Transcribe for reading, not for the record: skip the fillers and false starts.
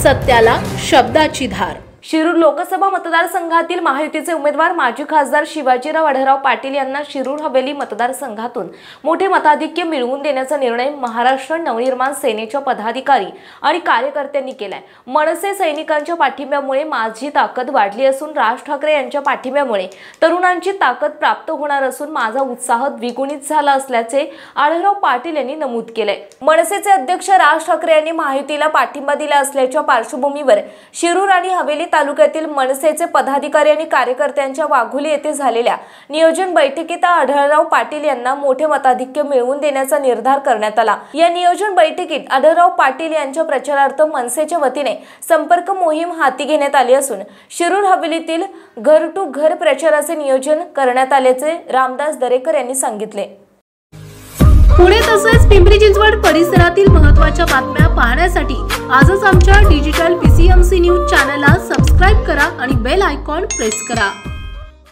सत्याला शब्दाची धार। शिरूर लोकसभा मतदारसंघातील महायुतीचे उमेदवार माजी खासदार शिवाजीराव आढळराव पाटील यांना शिरूर हवेली मतदारसंघातून मोठे मताधिक्य मिळवून देण्याचा निर्णय महाराष्ट्र नवनिर्माण सेनेच्या पदाधिकारी आणि कार्यकर्त्यांनी केलाय। मनसे सैनिकांच्या पाठिंब्यामुळे माझी ताकद वाढली असून राज ठाकरे यांच्या पाठिंब्यामुळे तरुणांची ताकद प्राप्त होणार असून माझा उत्साह द्विगुणित झाला असल्याचे आढळराव पाटील यांनी नमूद केले। मनसेचे अध्यक्ष राज ठाकरे यांनी महायुतीला पाठिंबा दिला असल्याच्या पार्श्वभूमीवर शिरूर आणि हवेली तालुक्यातील मनसेचे पदाधिकारी आणि कार्यकर्त्यांच्या वाघोली येथे झालेल्या नियोजन बैठकीत आढळराव पाटील यांना मोठे मताधिक्य मिळवून देण्याचा निर्धार करण्यात आला। या नियोजन बैठकीत आढळराव पाटील यांच्या प्रचारार्थ मनसेच्या वतीने संपर्क मोहीम हाती घेण्यात आली असून शिरूर हवेलीतील घर टू घर प्रचाराचे नियोजन करण्यात आल्याचे रामदास दरेकर यांनी सांगितले। पुणे तसेच पिंपरी चिंचवड परिसरातील महत्त्वाच्या बातम्या पाहण्यासाठी आजच आमच्या डिजिटल PCMC न्यूज चॅनलला सबस्क्राइब करा आणि बेल आयकॉन प्रेस करा।